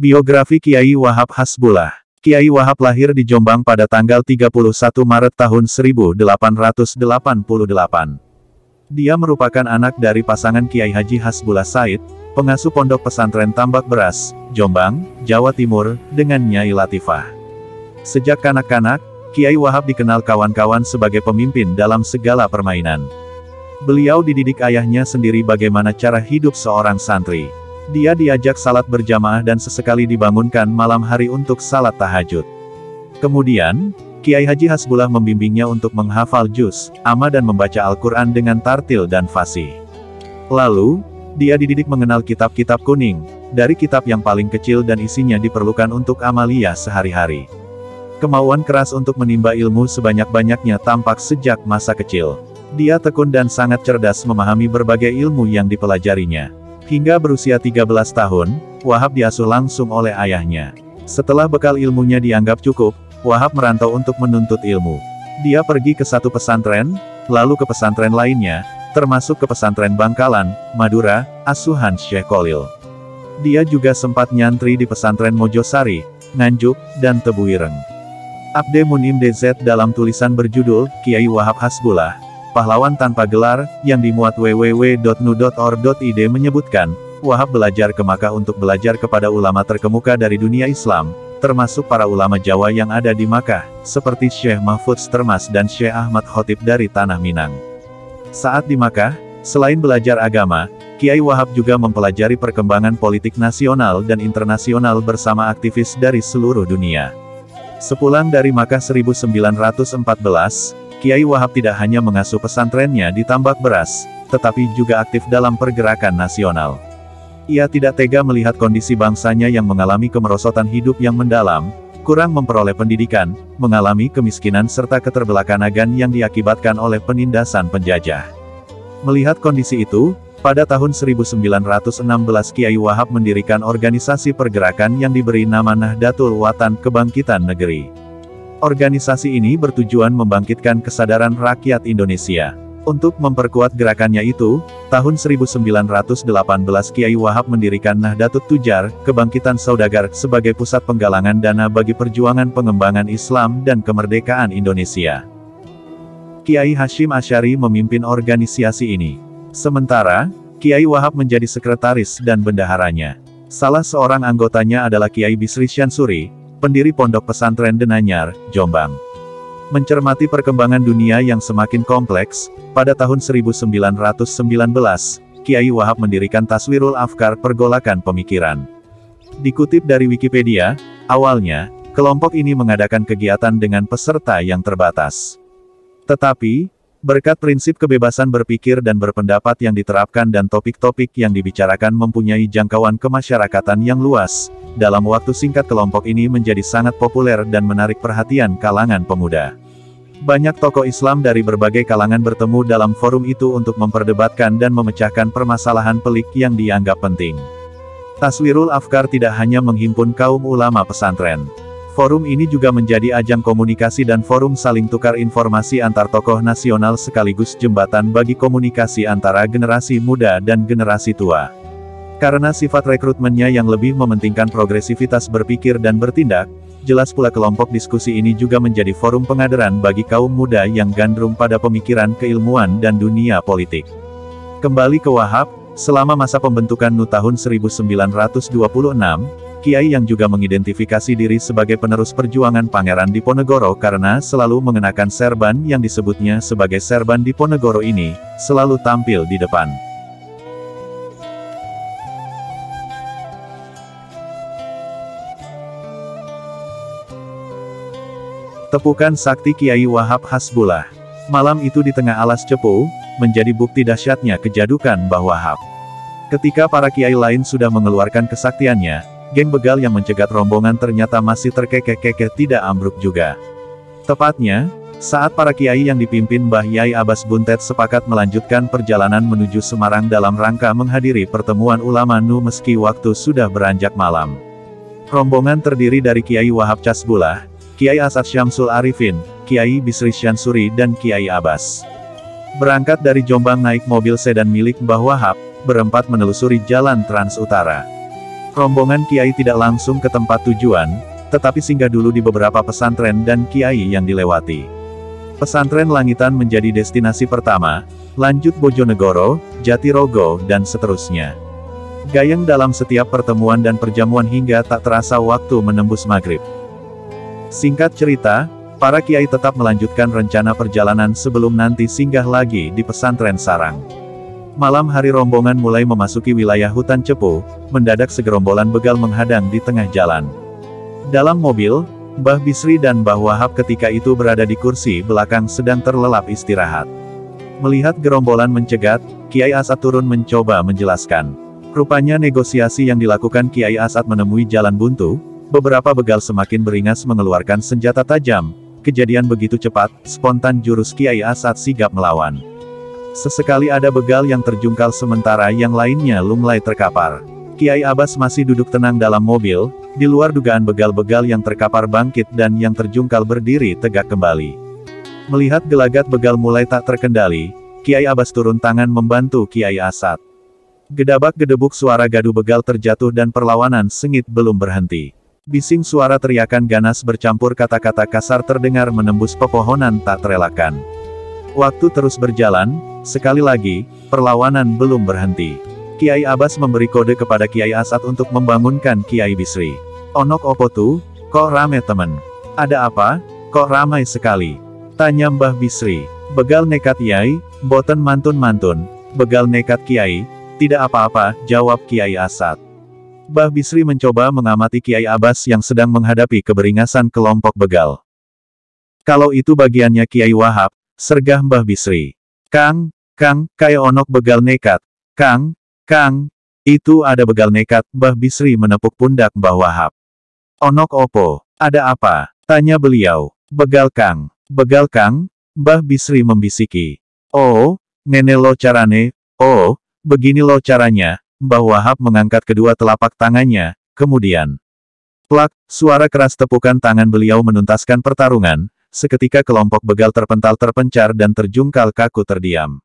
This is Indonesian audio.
Biografi Kiai Wahab Hasbullah. Kiai Wahab lahir di Jombang pada tanggal 31 Maret tahun 1888. Dia merupakan anak dari pasangan Kiai Haji Hasbullah Said, pengasuh Pondok Pesantren Tambak Beras, Jombang, Jawa Timur, dengan Nyai Latifah. Sejak kanak-kanak, Kiai Wahab dikenal kawan-kawan sebagai pemimpin dalam segala permainan. Beliau dididik ayahnya sendiri bagaimana cara hidup seorang santri. Dia diajak salat berjamaah dan sesekali dibangunkan malam hari untuk salat tahajud. Kemudian, Kiai Haji Hasbullah membimbingnya untuk menghafal juz, amma dan membaca Al-Quran dengan tartil dan fasih. Lalu, dia dididik mengenal kitab-kitab kuning, dari kitab yang paling kecil dan isinya diperlukan untuk amaliyah sehari-hari. Kemauan keras untuk menimba ilmu sebanyak-banyaknya tampak sejak masa kecil. Dia tekun dan sangat cerdas memahami berbagai ilmu yang dipelajarinya. Hingga berusia 13 tahun, Wahab diasuh langsung oleh ayahnya. Setelah bekal ilmunya dianggap cukup, Wahab merantau untuk menuntut ilmu. Dia pergi ke satu pesantren, lalu ke pesantren lainnya, termasuk ke pesantren Bangkalan, Madura, asuhan Syekh Khalil. Dia juga sempat nyantri di pesantren Mojosari, Nganjuk, dan Tebuireng. Abde Munim DZ dalam tulisan berjudul, Kiai Wahab Hasbullah, Pahlawan Tanpa Gelar, yang dimuat www.nu.or.id menyebutkan, Wahab belajar ke Makkah untuk belajar kepada ulama terkemuka dari dunia Islam, termasuk para ulama Jawa yang ada di Makkah, seperti Syekh Mahfudz Termas dan Syekh Ahmad Khotib dari Tanah Minang. Saat di Makkah, selain belajar agama, Kiai Wahab juga mempelajari perkembangan politik nasional dan internasional bersama aktivis dari seluruh dunia. Sepulang dari Makkah 1914, Kiai Wahab tidak hanya mengasuh pesantrennya di Tambak Beras, tetapi juga aktif dalam pergerakan nasional. Ia tidak tega melihat kondisi bangsanya yang mengalami kemerosotan hidup yang mendalam, kurang memperoleh pendidikan, mengalami kemiskinan serta keterbelakangan yang diakibatkan oleh penindasan penjajah. Melihat kondisi itu, pada tahun 1916 Kiai Wahab mendirikan organisasi pergerakan yang diberi nama Nahdlatul Watan Kebangkitan Negeri. Organisasi ini bertujuan membangkitkan kesadaran rakyat Indonesia. Untuk memperkuat gerakannya itu, tahun 1918 Kiai Wahab mendirikan Nahdlatul Tujar, Kebangkitan Saudagar, sebagai pusat penggalangan dana bagi perjuangan pengembangan Islam dan kemerdekaan Indonesia. Kiai Hashim Asy'ari memimpin organisasi ini. Sementara, Kiai Wahab menjadi sekretaris dan bendaharanya. Salah seorang anggotanya adalah Kiai Bisri Syansuri, pendiri Pondok Pesantren Denanyar, Jombang. Mencermati perkembangan dunia yang semakin kompleks, pada tahun 1919, Kiai Wahab mendirikan Taswirul Afkar, Pergolakan Pemikiran. Dikutip dari Wikipedia, awalnya, kelompok ini mengadakan kegiatan dengan peserta yang terbatas. Tetapi, berkat prinsip kebebasan berpikir dan berpendapat yang diterapkan dan topik-topik yang dibicarakan mempunyai jangkauan kemasyarakatan yang luas, dalam waktu singkat kelompok ini menjadi sangat populer dan menarik perhatian kalangan pemuda. Banyak tokoh Islam dari berbagai kalangan bertemu dalam forum itu untuk memperdebatkan dan memecahkan permasalahan pelik yang dianggap penting. Taswirul Afkar tidak hanya menghimpun kaum ulama pesantren. Forum ini juga menjadi ajang komunikasi dan forum saling tukar informasi antar tokoh nasional sekaligus jembatan bagi komunikasi antara generasi muda dan generasi tua. Karena sifat rekrutmennya yang lebih mementingkan progresivitas berpikir dan bertindak, jelas pula kelompok diskusi ini juga menjadi forum pengadaran bagi kaum muda yang gandrung pada pemikiran keilmuan dan dunia politik. Kembali ke Wahab, selama masa pembentukan NU tahun 1926, Kiai yang juga mengidentifikasi diri sebagai penerus perjuangan Pangeran Diponegoro karena selalu mengenakan serban yang disebutnya sebagai serban Diponegoro ini, selalu tampil di depan. Tepukan sakti Kiai Wahab Hasbullah. Malam itu di tengah alas cepu, menjadi bukti dahsyatnya kejadukan Mbah Wahab. Ketika para kiai lain sudah mengeluarkan kesaktiannya, geng begal yang mencegat rombongan ternyata masih terkekeh-kekeh tidak ambruk juga. Tepatnya, saat para kiai yang dipimpin Mbah Yai Abbas Buntet sepakat melanjutkan perjalanan menuju Semarang dalam rangka menghadiri pertemuan ulama NU meski waktu sudah beranjak malam. Rombongan terdiri dari Kiai Wahab Hasbullah, Kiai Asad Syamsul Arifin, Kiai Bisri Syansuri dan Kiai Abbas. Berangkat dari Jombang naik mobil sedan milik Mbah Wahab, berempat menelusuri jalan Trans Utara. Rombongan kiai tidak langsung ke tempat tujuan, tetapi singgah dulu di beberapa pesantren dan kiai yang dilewati. Pesantren Langitan menjadi destinasi pertama, lanjut Bojonegoro, Jatirogo, dan seterusnya. Gayeng dalam setiap pertemuan dan perjamuan hingga tak terasa waktu menembus maghrib. Singkat cerita, para kiai tetap melanjutkan rencana perjalanan sebelum nanti singgah lagi di pesantren sarang. Malam hari rombongan mulai memasuki wilayah hutan Cepu, mendadak segerombolan begal menghadang di tengah jalan. Dalam mobil, Mbah Bisri dan Mbah Wahab ketika itu berada di kursi belakang sedang terlelap istirahat. Melihat gerombolan mencegat, Kiai Asad turun mencoba menjelaskan. Rupanya negosiasi yang dilakukan Kiai Asad menemui jalan buntu, beberapa begal semakin beringas mengeluarkan senjata tajam. Kejadian begitu cepat, spontan jurus Kiai Asad sigap melawan. Sesekali ada begal yang terjungkal sementara yang lainnya lunglai terkapar. Kiai Abbas masih duduk tenang dalam mobil, di luar dugaan begal-begal yang terkapar bangkit dan yang terjungkal berdiri tegak kembali. Melihat gelagat begal mulai tak terkendali, Kiai Abbas turun tangan membantu Kiai Asad. Gedabak-gedebuk suara gaduh begal terjatuh dan perlawanan sengit belum berhenti. Bising suara teriakan ganas bercampur kata-kata kasar terdengar menembus pepohonan tak terelakkan. Waktu terus berjalan, sekali lagi, perlawanan belum berhenti. Kiai Abbas memberi kode kepada Kiai Asad untuk membangunkan Kiai Bisri. "Onok opo tuh, kok rame temen? Ada apa, kok ramai sekali?" tanya Mbah Bisri. "Begal nekat Yai, boten mantun-mantun." "Begal nekat Kiai, tidak apa-apa," jawab Kiai Asad. Mbah Bisri mencoba mengamati Kiai Abbas yang sedang menghadapi keberingasan kelompok begal. "Kalau itu bagiannya Kiai Wahab," sergah Mbah Bisri. Kang, kayak onok begal nekat. Kang, itu ada begal nekat." Mbah Bisri menepuk pundak Mbah Wahab. "Onok opo, ada apa?" tanya beliau. Begal Kang, Mbah Bisri membisiki. "Oh, ngene lo carane, oh, begini lo caranya." Mbah Wahab mengangkat kedua telapak tangannya, kemudian plak, suara keras tepukan tangan beliau menuntaskan pertarungan. Seketika kelompok begal terpental terpencar dan terjungkal kaku terdiam.